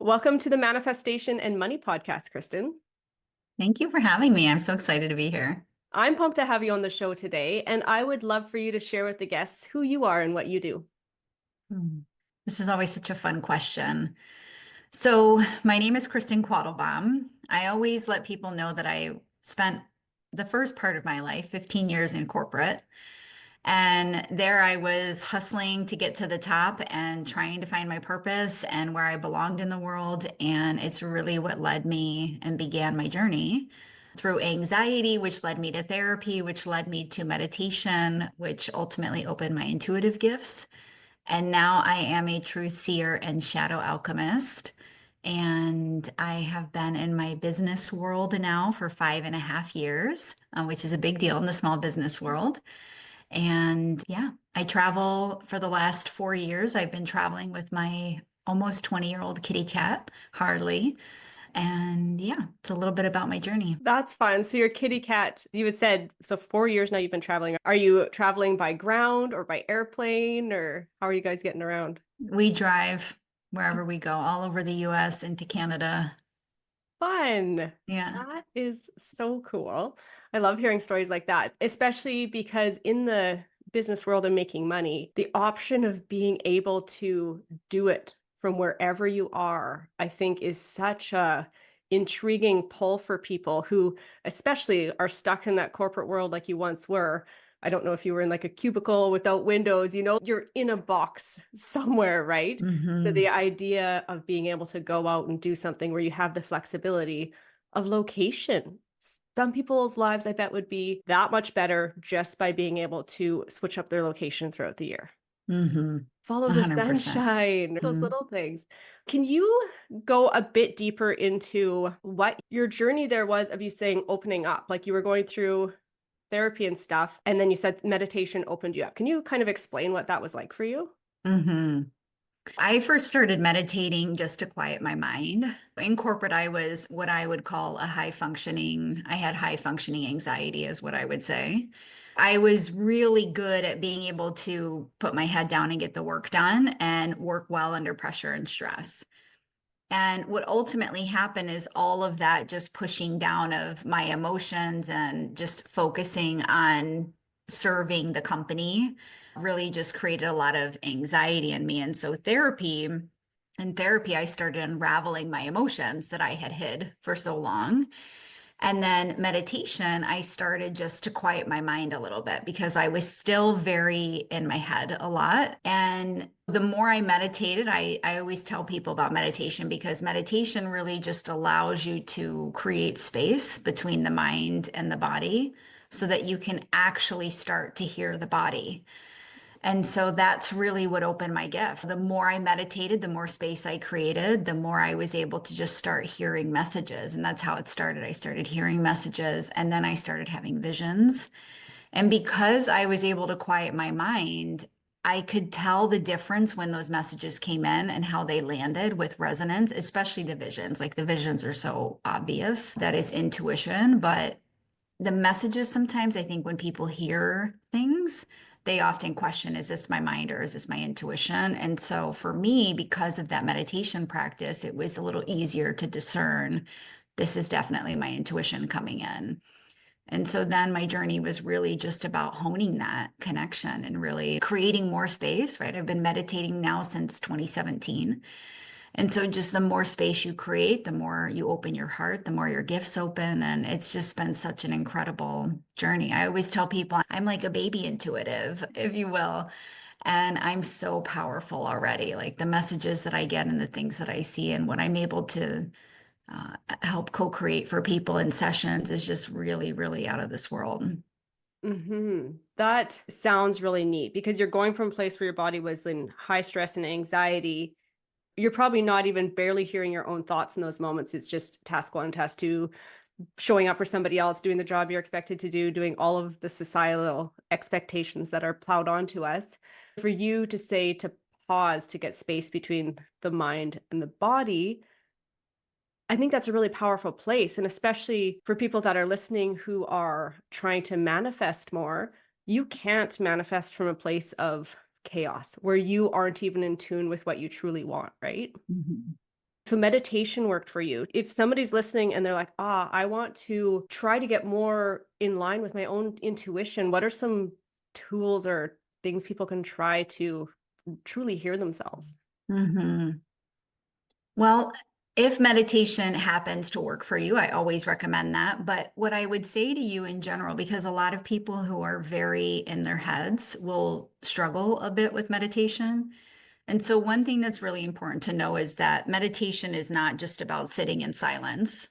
Welcome to the Manifestation and Money Podcast, Kristin. Thank you for having me. I'm so excited to be here. I'm pumped to have you on the show today, and I would love for you to share with the guests who you are and what you do. Hmm. This is always such a fun question. So, my name is Kristin Quattlebaum. I always let people know that I spent the first part of my life, 15 years in corporate. And there I was hustling to get to the top and trying to find my purpose and where I belonged in the world. And it's really what led me and began my journey through anxiety, which led me to therapy, which led me to meditation, which ultimately opened my intuitive gifts. And now I am a true seer and shadow alchemist. And I have been in my business world now for 5.5 years, which is a big deal in the small business world. And yeah, I travel for the last 4 years. I've been traveling with my almost 20-year-old kitty cat, Harley. And yeah, it's a little bit about my journey. That's fun. So your kitty cat, you had said, so 4 years now you've been traveling. Are you traveling by ground or by airplane, or how are you guys getting around? We drive wherever we go, all over the US into Canada. Fun. Yeah. That is so cool. I love hearing stories like that, especially because in the business world and making money, the option of being able to do it from wherever you are, I think is such a intriguing pull for people who especially are stuck in that corporate world like you once were. I don't know if you were in like a cubicle without windows, you're in a box somewhere, right? So Hmm. the idea of being able to go out and do something where you have the flexibility of location. Some people's lives, I bet, would be that much better just by being able to switch up their location throughout the year. Hmm. Follow the 100%. sunshine, those Mm. little things. Can you go a bit deeper into what your journey there was of you saying opening up? Like you were going through therapy and stuff, and then you said meditation opened you up. Can you kind of explain what that was like for you? Hmm. I first started meditating just to quiet my mind. In corporate, I was what I would call I had high functioning anxiety, is what I would say. I was really good at being able to put my head down and get the work done and work well under pressure and stress. And what ultimately happened is all of that just pushing down of my emotions and just focusing on serving the company really just created a lot of anxiety in me. And so in therapy, I started unraveling my emotions that I had hid for so long. And then meditation, I started just to quiet my mind a little bit because I was still very in my head a lot. And the more I meditated, I always tell people about meditation because meditation really just allows you to create space between the mind and the body so that you can actually start to hear the body. And so that's really what opened my gifts. The more I meditated, the more space I created, the more I was able to just start hearing messages. And that's how it started. I started hearing messages and then I started having visions. And because I was able to quiet my mind, I could tell the difference when those messages came in and how they landed with resonance, especially the visions. Like the visions are so obvious that it's intuition, but the messages sometimes I think when people hear things, they often question, is this my mind or is this my intuition? And so for me, because of that meditation practice, it was a little easier to discern this is definitely my intuition coming in. And so then my journey was really just about honing that connection and really creating more space, right? I've been meditating now since 2017. And so just the more space you create, the more you open your heart, the more your gifts open. And it's just been such an incredible journey. I always tell people I'm like a baby intuitive, if you will. And I'm so powerful already. Like the messages that I get and the things that I see and what I'm able to help co-create for people in sessions is just really, really out of this world. That sounds really neat because you're going from a place where your body was in high stress and anxiety. You're probably not even barely hearing your own thoughts in those moments. It's just task one, task two, showing up for somebody else, doing the job you're expected to do, doing all of the societal expectations that are plowed onto us. For you to say to pause to get space between the mind and the body, I think that's a really powerful place. And especially for people that are listening who are trying to manifest more, you can't manifest from a place of chaos where you aren't even in tune with what you truly want, right? Mhm. So meditation worked for you. If somebody's listening and they're like, I want to try to get more in line with my own intuition, what are some tools or things people can try to truly hear themselves? Mhm. Well, if meditation happens to work for you, I always recommend that. But what I would say to you in general, because a lot of people who are very in their heads will struggle a bit with meditation. And so, one thing that's really important to know is that meditation is not just about sitting in silence.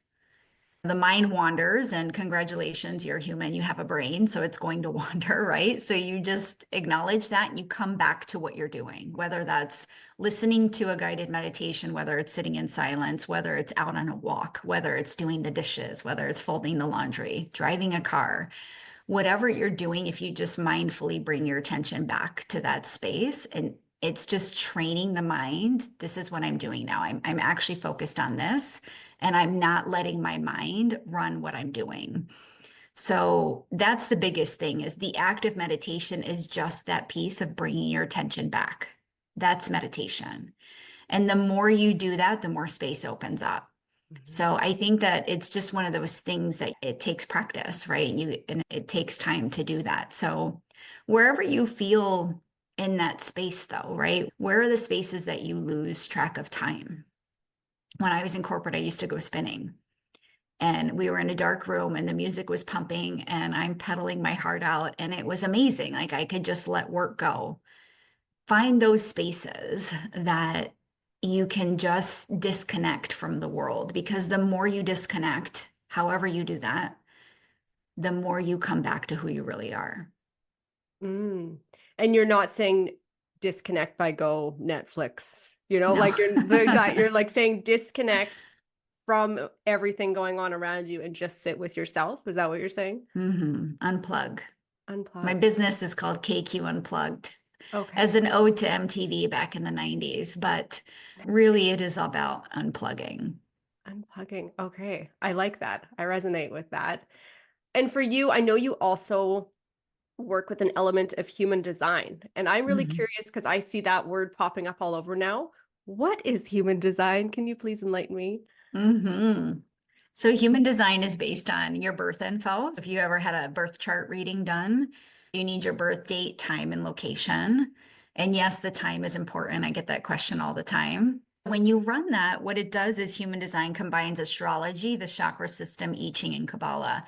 The mind wanders, and congratulations, you're human, you have a brain, so it's going to wander, right? So you just acknowledge that and you come back to what you're doing, whether that's listening to a guided meditation, whether it's sitting in silence, whether it's out on a walk, whether it's doing the dishes, whether it's folding the laundry, driving a car, whatever you're doing, if you just mindfully bring your attention back to that space, and it's just training the mind. This is what I'm doing now. I'm actually focused on this, and I'm not letting my mind run what I'm doing. So that's the biggest thing, is the act of meditation is just that piece of bringing your attention back. That's meditation. And the more you do that, the more space opens up. Mhm. So I think that it's just one of those things that it takes practice, right? And it takes time to do that. So wherever you feel in that space though, right? Where are the spaces that you lose track of time? When I was in corporate, I used to go spinning, and we were in a dark room and the music was pumping and I'm pedaling my heart out, and it was amazing. Like I could just let work go. Find those spaces that you can just disconnect from the world, because the more you disconnect, however you do that, the more you come back to who you really are. Mm. And you're not saying disconnect by go Netflix, No. like you're like saying disconnect from everything going on around you and just sit with yourself. Is that what you're saying? Unplug. My Unplug. business is called KQ Unplugged, as Okay. an ode to MTV back in the 90s, but really it is about unplugging. Unplugging. Okay. I like that. I resonate with that. And for you, I know you also work with an element of human design. And I'm really Mhm. curious because I see that word popping up all over now. What is human design? Can you please enlighten me? Mhm. So human design is based on your birth info. If you ever had a birth chart reading done, you need your birth date, time, and location. And yes, the time is important. I get that question all the time. When you run that, what it does is human design combines astrology, the chakra system, I Ching, and Kabbalah.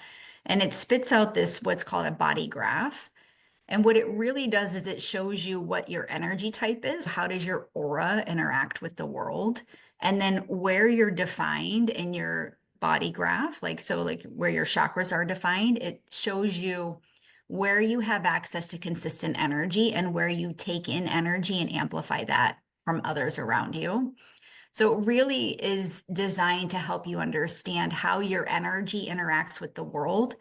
And it spits out this what's called a body graph. And what it really does is it shows you what your energy type is. How does your aura interact with the world? And then where you're defined in your body graph, like so, like where your chakras are defined, it shows you where you have access to consistent energy and where you take in energy and amplify that from others around you. So it really is designed to help you understand how your energy interacts with the world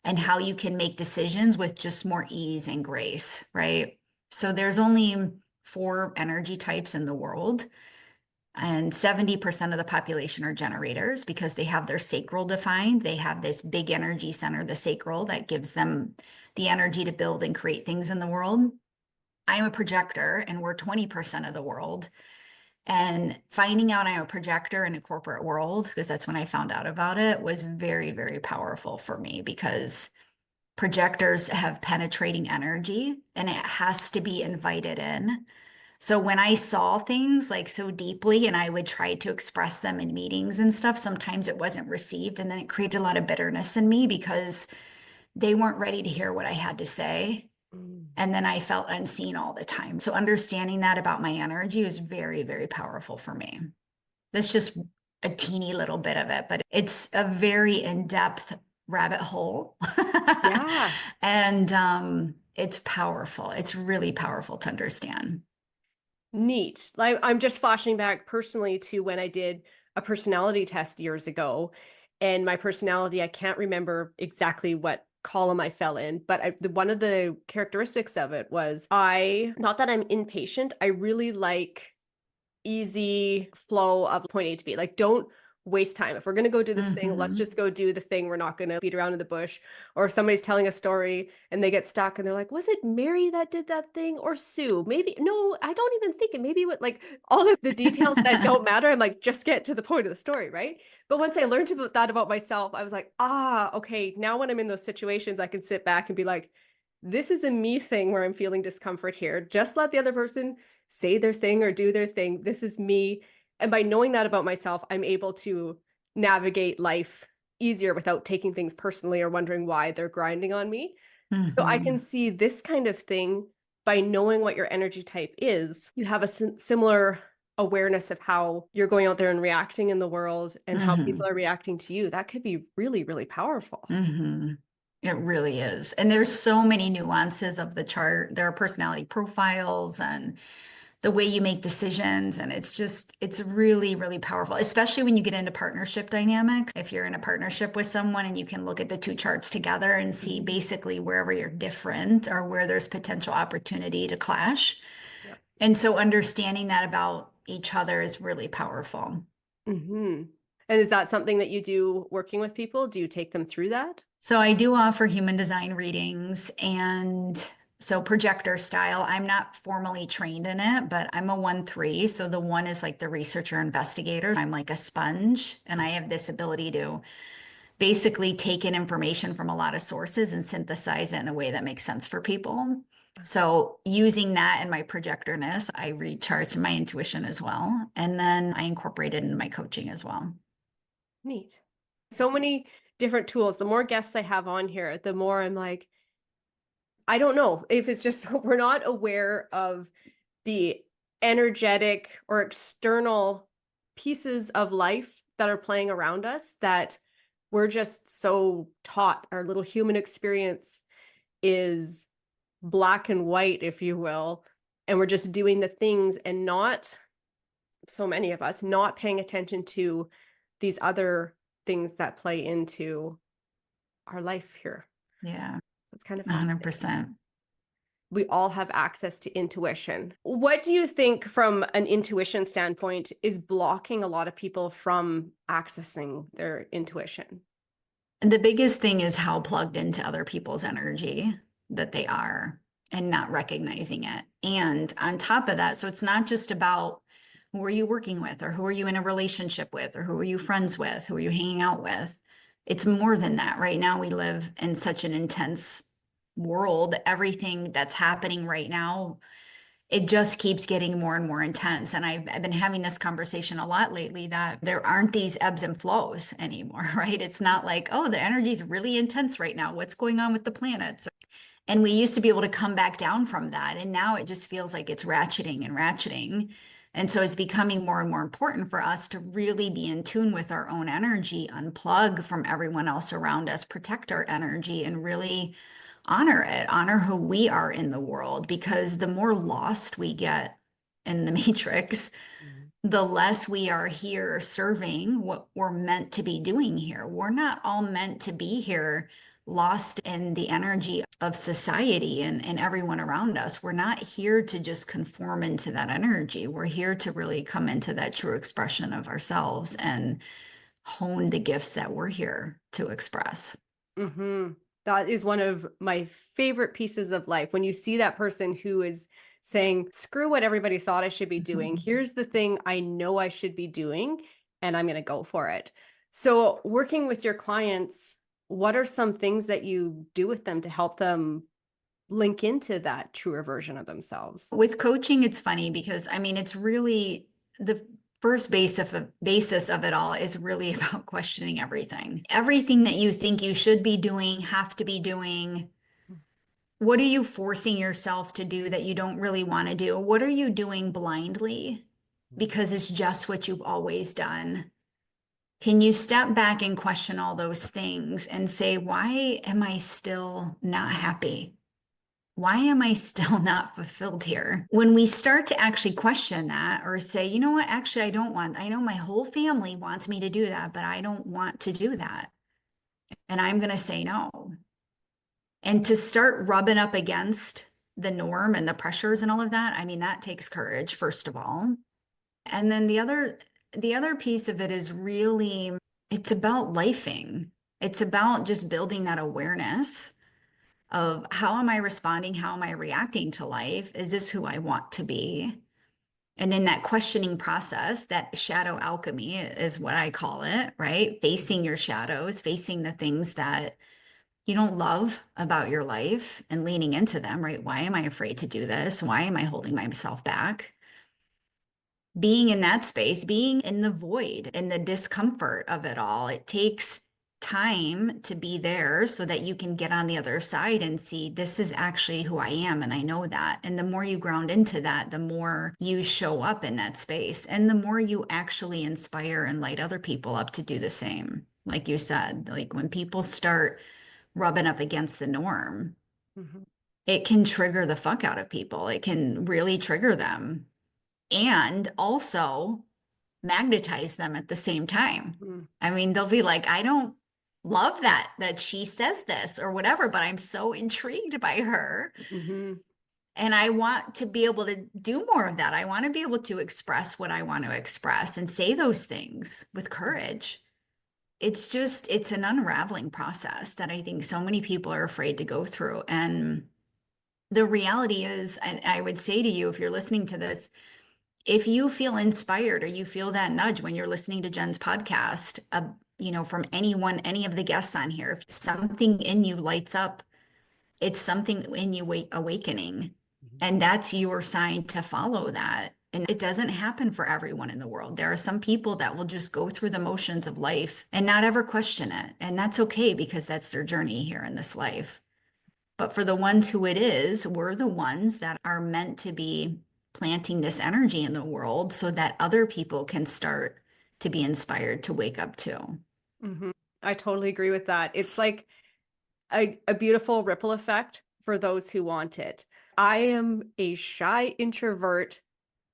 and how you can make decisions with just more ease and grace, right? So there's only 4 energy types in the world, and 70% of the population are generators because they have their sacral defined. They have this big energy center, the sacral, that gives them the energy to build and create things in the world. I'm a projector, and we're 20% of the world. And finding out I'm a projector in a corporate world, because that's when I found out about it, was very, very powerful for me, because projectors have penetrating energy and it has to be invited in. So when I saw things like so deeply and I would try to express them in meetings and stuff, sometimes it wasn't received. And then it created a lot of bitterness in me because they weren't ready to hear what I had to say. Mm. And then I felt unseen all the time. So understanding that about my energy was very, very powerful for me. That's just a teeny little bit of it, but it's a very in-depth rabbit hole. Yeah. And it's powerful. It's really powerful to understand. Neat. Like I'm just flashing back personally to when I did a personality test years ago. And my personality, I can't remember exactly what column I fell in, but one of the characteristics of it was not that I'm impatient, I really like easy flow of point A to B. Like, don't waste time. If we're going to go do this thing, let's Mm-hmm. just go do the thing. We're not going to beat around in the bush. Or if somebody's telling a story and they get stuck and they're like, was it Mary that did that thing or Sue? Maybe, no, I don't even think it. Maybe what, like all of the details that don't matter. I'm like, just get to the point of the story, right? But once I learned about that about myself, I was like, okay, now when I'm in those situations, I can sit back and be like, this is a me thing where I'm feeling discomfort here. Just let the other person say their thing or do their thing. This is me. And by knowing that about myself, I'm able to navigate life easier without taking things personally or wondering why they're grinding on me. So I can Mm-hmm. see this kind of thing by knowing what your energy type is. You have a similar awareness of how you're going out there and reacting in the world and how Mm-hmm. people are reacting to you. That could be really, really powerful. Mm-hmm. It really is. And there's so many nuances of the chart. There are personality profiles and the way you make decisions. And it's really, really powerful, especially when you get into partnership dynamics. If you're in a partnership with someone and you can look at the two charts together and see Mhm. basically wherever you're different or where there's potential opportunity to clash. Yeah. And so understanding that about each other is really powerful. Hmm. And is that something that you do working with people? Do you take them through that? So I do offer human design readings and so projector style. I'm not formally trained in it, but I'm a 1-3. So the one is like the researcher investigator. I'm like a sponge and I have this ability to basically take in information from a lot of sources and synthesize it in a way that makes sense for people. So using that in my projectorness, I read charts and my intuition as well. And then I incorporate it into my coaching as well. Neat. So many different tools. The more guests I have on here, the more I'm like, I don't know if it's just we're not aware of the energetic or external pieces of life that are playing around us that we're just so taught. Our little human experience is black and white, if you will. And we're just doing the things and not, so many of us, not paying attention to these other things that play into our life here. Yeah, It's kind of fascinating. 100%. We all have access to intuition. What do you think, from an intuition standpoint, is blocking a lot of people from accessing their intuition? And the biggest thing is how plugged into other people's energy that they are and not recognizing it. And on top of that, so it's not just about who are you working with or who are you in a relationship with or who are you friends with, who are you hanging out with? It's more than that. Right now, we live in such an intense world. Everything that's happening right now, it just keeps getting more and more intense. And I've been having this conversation a lot lately that there aren't these ebbs and flows anymore, right? It's not like, oh, the energy is really intense right now. What's going on with the planets? And we used to be able to come back down from that. And now it just feels like it's ratcheting and ratcheting. And so it's becoming more and more important for us to really be in tune with our own energy, unplug from everyone else around us, protect our energy, and really honor it, honor who we are in the world. Because the more lost we get in the matrix, Mhm. the less we are here serving what we're meant to be doing here. We're not all meant to be here lost in the energy of society and everyone around us. We're not here to just conform into that energy. We're here to really come into that true expression of ourselves and hone the gifts that we're here to express. Mm-hmm. That is one of my favorite pieces of life. When you see that person who is saying, screw what everybody thought I should be doing. Here's the thing I know I should be doing, and I'm going to go for it. So, working with your clients, what are some things that you do with them to help them link into that truer version of themselves? With coaching, it's funny because I mean, it's really the first basis of it all is really about questioning everything. Everything that you think you should be doing, have to be doing. What are you forcing yourself to do that you don't really want to do? What are you doing blindly because it's just what you've always done? Can you step back and question all those things and say, why am I still not happy? Why am I still not fulfilled here? When we start to actually question that or say, you know what, actually, I know my whole family wants me to do that, but I don't want to do that. And I'm going to say no. And to start rubbing up against the norm and the pressures and all of that, I mean, that takes courage, first of all. And then the other the other piece of it is really, it's about lifing. It's about just building that awareness of how am I responding? How am I reacting to life? Is this who I want to be? And in that questioning process, that shadow alchemy is what I call it, right? Facing your shadows, facing the things that you don't love about your life and leaning into them, right? Why am I afraid to do this? Why am I holding myself back? Being in that space, being in the void and the discomfort of it all, it takes time to be there so that you can get on the other side and see this is actually who I am. And I know that. And the more you ground into that, the more you show up in that space and the more you actually inspire and light other people up to do the same. Like you said, like when people start rubbing up against the norm, Mhm. it can trigger the fuck out of people. It can really trigger them and also magnetize them at the same time. Mm. I mean, they'll be like, I don't love that she says this or whatever, but I'm so intrigued by her. Mhm. And I want to be able to do more of that. I want to be able to express what I want to express and say those things with courage. It's just, it's an unraveling process that I think so many people are afraid to go through. And the reality is, and I would say to you, if you're listening to this, if you feel inspired or you feel that nudge when you're listening to Jen's podcast, from anyone, any of the guests on here, if something in you lights up, it's something in you awakening. Mhm. And that's your sign to follow that. And it doesn't happen for everyone in the world. There are some people that will just go through the motions of life and not ever question it. And that's okay because that's their journey here in this life. But for the ones who it is, we're the ones that are meant to be planting this energy in the world so that other people can start to be inspired to wake up too. Mhm. I totally agree with that. It's like a beautiful ripple effect for those who want it. I am a shy introvert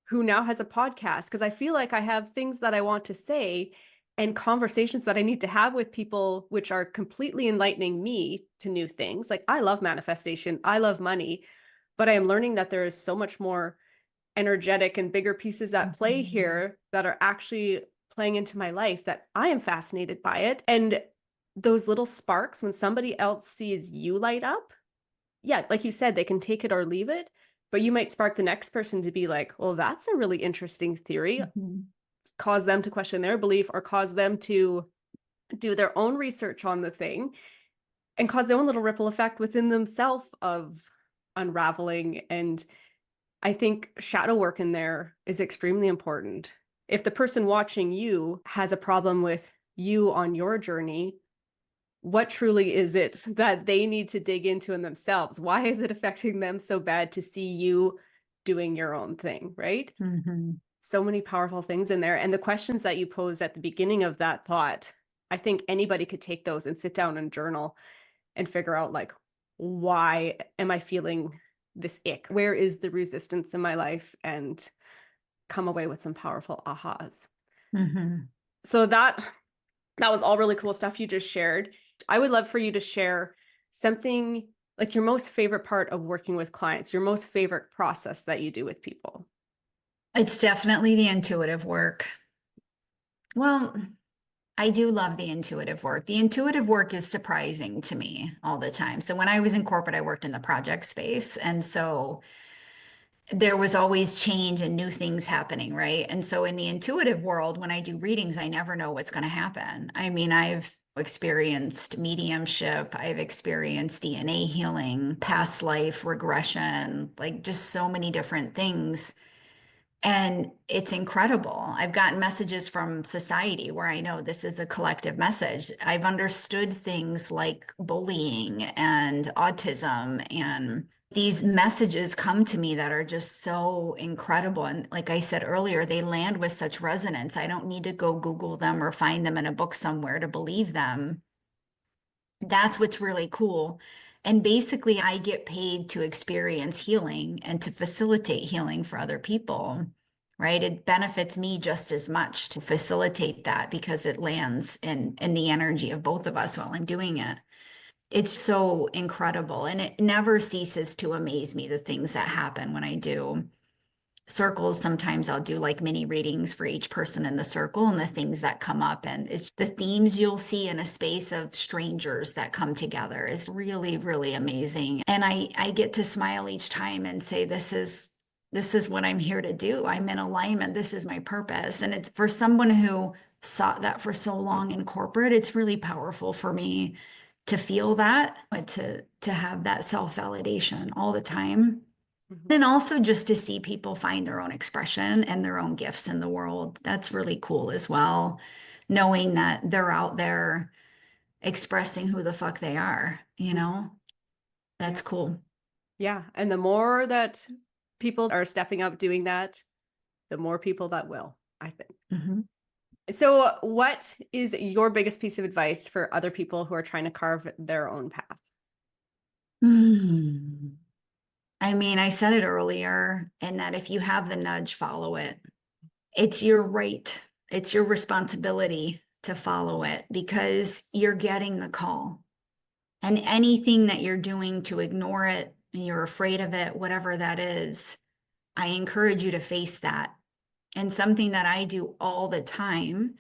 who now has a podcast because I feel like I have things that I want to say and conversations that I need to have with people, which are completely enlightening me to new things. Like I love manifestation, I love money, but I am learning that there is so much more energetic and bigger pieces at play Mhm. here that are actually playing into my life that I am fascinated by it. And those little sparks, when somebody else sees you light up, yeah, like you said, they can take it or leave it, but you might spark the next person to be like, well, that's a really interesting theory, Mhm. cause them to question their belief or cause them to do their own research on the thing and cause their own little ripple effect within themselves of unraveling. And I think shadow work in there is extremely important. If the person watching you has a problem with you on your journey, what truly is it that they need to dig into in themselves? Why is it affecting them so bad to see you doing your own thing, right? Mhm. So many powerful things in there. And the questions that you posed at the beginning of that thought, I think anybody could take those and sit down and journal and figure out like, why am I feeling this ick? Where is the resistance in my life? And come away with some powerful ahas. Mhm. So that was all really cool stuff you just shared. I would love for you to share something like your most favorite part of working with clients, your most favorite process that you do with people. It's definitely the intuitive work. Well, I do love the intuitive work. The intuitive work is surprising to me all the time. So when I was in corporate, I worked in the project space. And so there was always change and new things happening, right? And so in the intuitive world, when I do readings, I never know what's going to happen. I mean, I've experienced mediumship, I've experienced DNA healing, past life regression, like just so many different things. And it's incredible. I've gotten messages from society where I know this is a collective message. I've understood things like bullying and autism, and these messages come to me that are just so incredible. And like I said earlier, they land with such resonance. I don't need to go Google them or find them in a book somewhere to believe them. That's what's really cool. And basically, I get paid to experience healing and to facilitate healing for other people, right? It benefits me just as much to facilitate that because it lands in the energy of both of us while I'm doing it. It's so incredible. And it never ceases to amaze me, the things that happen when I do. circles, sometimes I'll do like mini readings for each person in the circle and the things that come up. And it's the themes you'll see in a space of strangers that come together is really, really amazing. And I get to smile each time and say, this is what I'm here to do. I'm in alignment. This is my purpose. And it's for someone who sought that for so long in corporate, it's really powerful for me to feel that, to have that self-validation all the time. Mhm. And also just to see people find their own expression and their own gifts in the world. That's really cool as well. Knowing that they're out there expressing who the fuck they are, you Mhm. know? Yeah. That's cool. Yeah. And the more that people are stepping up doing that, the more people that will, I think. Mhm. So, what is your biggest piece of advice for other people who are trying to carve their own path? Hmm. I mean, I said it earlier, and that if you have the nudge, follow it. It's your right, it's your responsibility to follow it because you're getting the call. And anything that you're doing to ignore it, and you're afraid of it, whatever that is, I encourage you to face that. And something that I do all the time,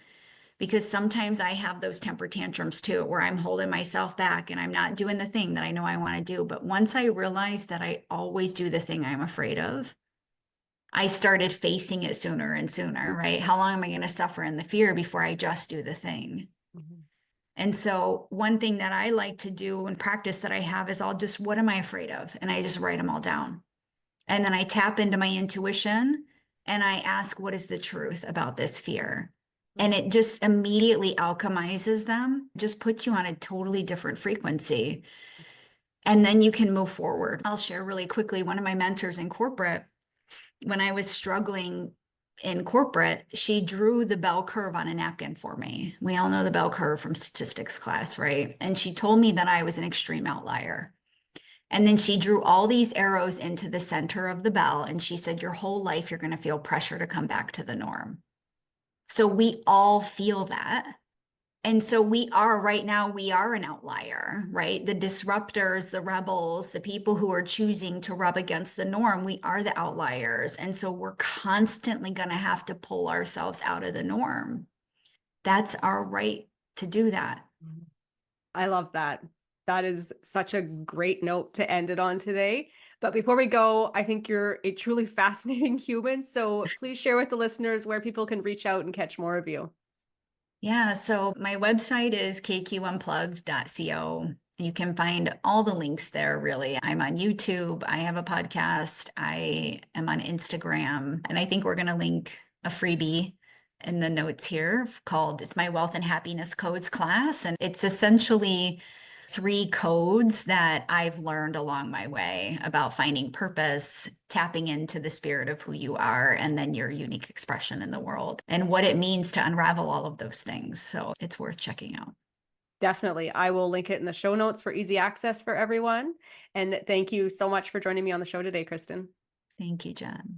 because sometimes I have those temper tantrums too, where I'm holding myself back and I'm not doing the thing that I know I want to do. But once I realized that I always do the thing I'm afraid of, I started facing it sooner and sooner, right? How long am I going to suffer in the fear before I just do the thing? Mhm. And so, one thing that I like to do and practice that I have is I'll just, what am I afraid of? And I just write them all down. And then I tap into my intuition and I ask, what is the truth about this fear? And it just immediately alchemizes them, just puts you on a totally different frequency. And then you can move forward. I'll share really quickly one of my mentors in corporate, when I was struggling in corporate, she drew the bell curve on a napkin for me. We all know the bell curve from statistics class, right? And she told me that I was an extreme outlier. And then she drew all these arrows into the center of the bell. And she said, your whole life, you're going to feel pressure to come back to the norm. So we all feel that. And so we are right now, we are an outlier, right? The disruptors, the rebels, the people who are choosing to rub against the norm, we are the outliers. And so we're constantly going to have to pull ourselves out of the norm. That's our right to do that. Mhm. I love that. That is such a great note to end it on today. But before we go, I think you're a truly fascinating human. So please share with the listeners where people can reach out and catch more of you. Yeah, so my website is kqunplugged.co. You can find all the links there, really. I'm on YouTube. I have a podcast. I am on Instagram. And I think we're going to link a freebie in the notes here called It's My Wealth and Happiness Codes class. And it's essentially 3 codes that I've learned along my way about finding purpose, tapping into the spirit of who you are, and then your unique expression in the world and what it means to unravel all of those things. So it's worth checking out. Definitely. I will link it in the show notes for easy access for everyone. And thank you so much for joining me on the show today, Kristin. Thank you, Jen.